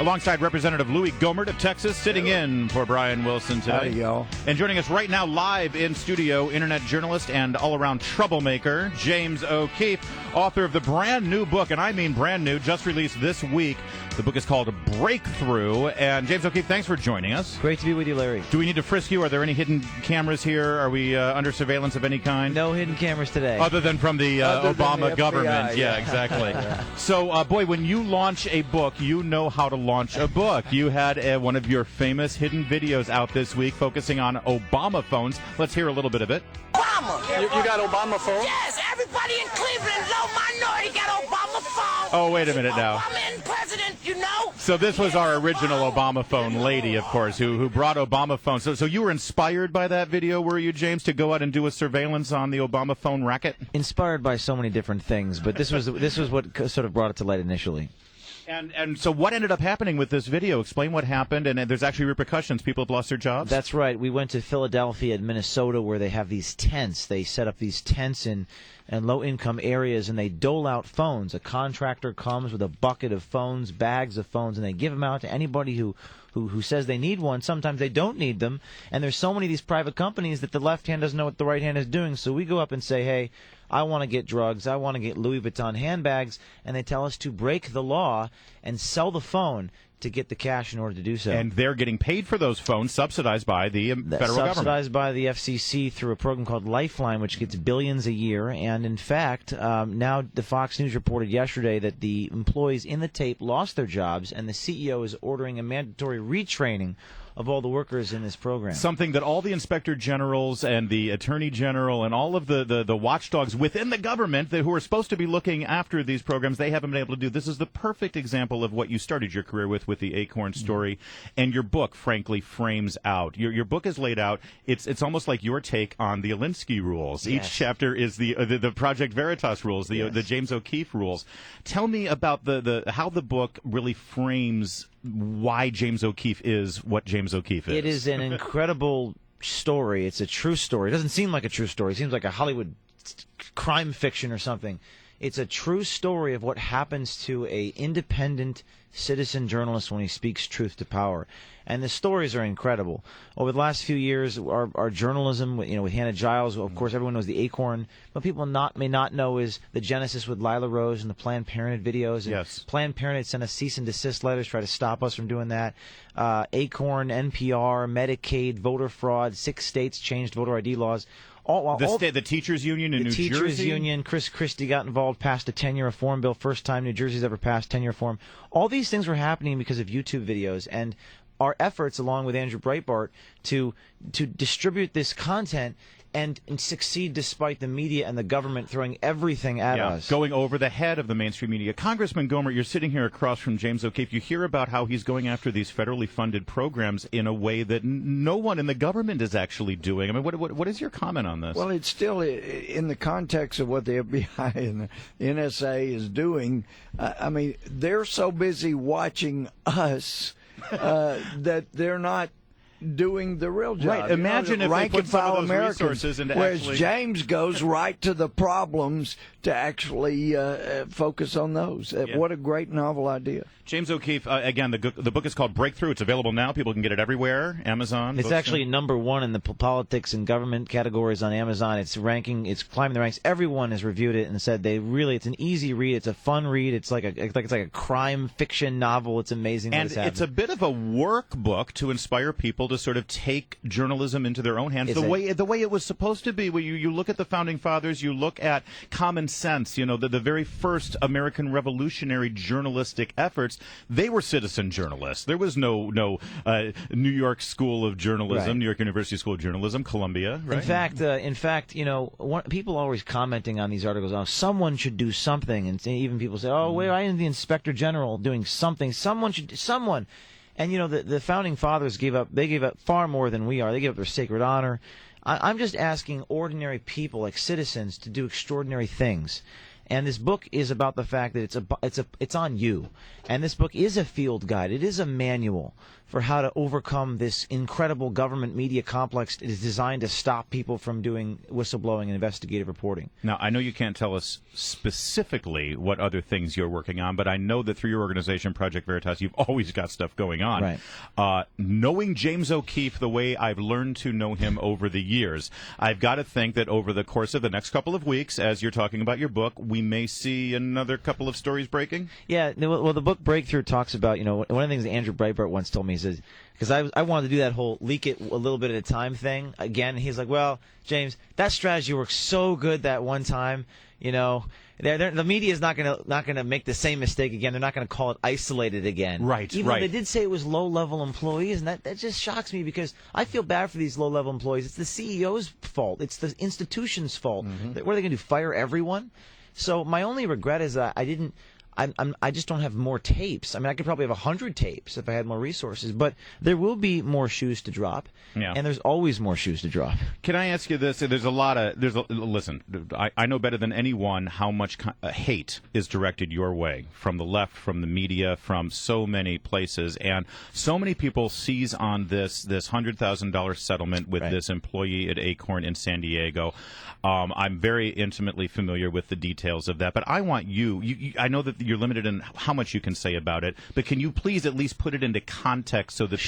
alongside Representative Louis Gohmert of Texas, sitting in for Brian Wilson today. Howdy, y'all. And joining us right now live in studio, internet journalist and all-around troublemaker, James O'Keefe, author of the brand new book, and I mean brand new, just released this week. The book is called Breakthrough. And James O'Keefe, thanks for joining us. Great to be with you, Larry. Do we need to frisk you? Are there any hidden cameras here? Are we under surveillance of any kind? No hidden cameras today. Other than from the Obama government. Yeah, exactly. So, boy, when you launch a book, you know how to launch a book. You had one of your famous hidden videos out this week focusing on Obama phones. Let's hear a little bit of it. Obama! You got Obama phone? Yes, everybody in Cleveland, low minority, got Obama phone. Oh, wait a minute now. Obama in president, you know? So this was our original Obama phone lady, of course, who brought Obama phones. So you were inspired by that video, were you, James, to go out and do a surveillance on the Obama phone racket? Inspired by so many different things, but this was what sort of brought it to light initially. And so what ended up happening with this video? Explain what happened, and there's actually repercussions. People have lost their jobs? That's right. We went to Philadelphia and Minnesota where they have these tents. They set up these tents in low-income areas, and they dole out phones. A contractor comes with a bucket of phones, bags of phones, and they give them out to anybody who says they need one. Sometimes they don't need them, and there's so many of these private companies that the left hand doesn't know what the right hand is doing. So we go up and say, hey, I want to get drugs, I want to get Louis Vuitton handbags, and they tell us to break the law and sell the phone to get the cash in order to do so. And they're getting paid for those phones, subsidized by the federal government. Subsidized by the FCC through a program called Lifeline, which gets billions a year. And in fact, now the Fox News reported yesterday that the employees in the tape lost their jobs, and the CEO is ordering a mandatory retraining of all the workers in this program. Something that all the inspector generals and the attorney general and all of the watchdogs within the government who are supposed to be looking after these programs, they haven't been able to do. This is the perfect example of what you started your career with the Acorn story, and your book, frankly, frames out. Your book is laid out. It's almost like your take on the Alinsky rules. Yes. Each chapter is the Project Veritas rules, the James O'Keefe rules. Tell me about how the book really frames why James O'Keefe is what James O'Keefe is. It is an incredible story. It's a true story. It doesn't seem like a true story. It seems like a Hollywood crime fiction or something. It's a true story of what happens to a independent citizen journalist when he speaks truth to power. And the stories are incredible. Over the last few years, our journalism, with Hannah Giles, of course, everyone knows the Acorn. What people may not know is the genesis with Lila Rose and the Planned Parenthood videos. And yes. Planned Parenthood sent us cease and desist letters, try to stop us from doing that. Acorn, NPR, Medicaid, voter fraud, 6 states changed voter ID laws. The teachers' union in New Jersey? The teachers' union, Chris Christie got involved, passed a 10-year reform bill, first time New Jersey's ever passed 10-year reform. All these things were happening because of YouTube videos, and our efforts, along with Andrew Breitbart, to distribute this content and succeed despite the media and the government throwing everything at us. Going over the head of the mainstream media. Congressman Gohmert, you're sitting here across from James O'Keefe. You hear about how he's going after these federally funded programs in a way that no one in the government is actually doing. I mean, what is your comment on this? Well, it's still in the context of what the FBI and the NSA is doing. I mean, they're so busy watching us that they're not doing the real job. Right. Imagine if they put some of those resources into whereas actually... James goes right to the problems to actually focus on those. What a great novel idea. James O'Keefe, again, the book is called Breakthrough. It's available now. People can get it everywhere. Amazon. It's actually number one in the politics and government categories on Amazon. It's climbing the ranks. Everyone has reviewed it and said it's an easy read. It's a fun read. It's like a crime fiction novel. It's amazing. And it's a bit of a workbook to inspire people to sort of take journalism into their own hands the way it was supposed to be. Where you look at the founding fathers, you look at common sense. The very first American revolutionary journalistic efforts. They were citizen journalists. There was no New York School of Journalism, right. New York University School of Journalism, Columbia. Right? In fact, people are always commenting on these articles. Oh, someone should do something, and even people say, "Oh, wait, I am the Inspector General doing something." Someone. And the founding fathers gave up far more than we are. They gave up their sacred honor. I'm just asking ordinary people like citizens to do extraordinary things. And this book is about the fact that it's on you. And this book is a field guide. It is a manual for how to overcome this incredible government media complex that is designed to stop people from doing whistleblowing and investigative reporting. Now, I know you can't tell us specifically what other things you're working on, but I know that through your organization, Project Veritas, you've always got stuff going on. Right. Knowing James O'Keefe the way I've learned to know him over the years, I've got to think that over the course of the next couple of weeks, as you're talking about your book, we may see another couple of stories breaking? Yeah, well, the book Breakthrough talks about, one of the things that Andrew Breitbart once told me, he says, because I wanted to do that whole leak it a little bit at a time thing again. He's like, well, James, that strategy worked so good that one time. The media is not gonna make the same mistake again. They're not gonna call it isolated again. Right. Even though they did say it was low-level employees, and that just shocks me because I feel bad for these low-level employees. It's the CEO's fault. It's the institution's fault. What are they gonna do? Fire everyone? So my only regret is that I just don't have more tapes. I mean, I could probably have 100 tapes if I had more resources, but there will be more shoes to drop, and there's always more shoes to drop. Can I ask you this? Listen, I know better than anyone how much hate is directed your way from the left, from the media, from so many places, and so many people seize on this $100,000 settlement with this employee at Acorn in San Diego. I'm very intimately familiar with the details of that, but I want you I know that you're limited in how much you can say about it, but can you please at least put it into context so that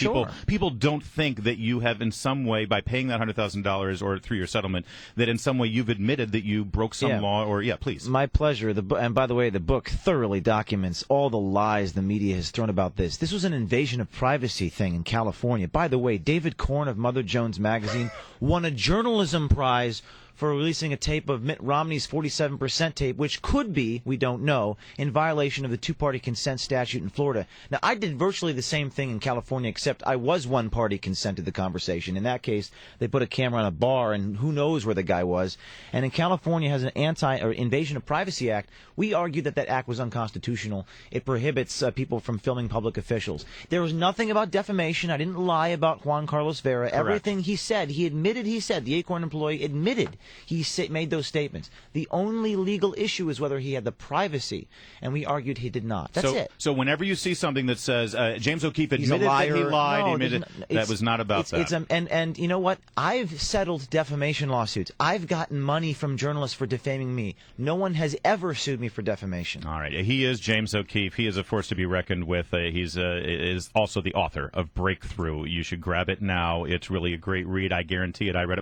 people don't think that you have in some way, by paying that $100,000 or through your settlement, that in some way you've admitted that you broke some law or, please. My pleasure. And by the way, the book thoroughly documents all the lies the media has thrown about this. This was an invasion of privacy thing in California. By the way, David Korn of Mother Jones Magazine won a journalism prize for releasing a tape of Mitt Romney's 47% tape, which could be, we don't know, in violation of the two-party consent statute in Florida. Now, I did virtually the same thing in California, except I was one-party consent to the conversation. In that case, they put a camera on a bar, and who knows where the guy was. And in California has an Invasion of Privacy Act. We argued that act was unconstitutional. It prohibits people from filming public officials. There was nothing about defamation. I didn't lie about Juan Carlos Vera. Correct. Everything he said, the Acorn employee admitted he made those statements. The only legal issue is whether he had the privacy, and we argued he did not. That's it. So whenever you see something that says James O'Keefe He's a admitted that he liar. lied, that was not about that. And you know what? I've settled defamation lawsuits. I've gotten money from journalists for defaming me. No one has ever sued me for defamation. All right. He is James O'Keefe. He is a force to be reckoned with. He's is also the author of Breakthrough. You should grab it now. It's really a great read. I guarantee it. I read it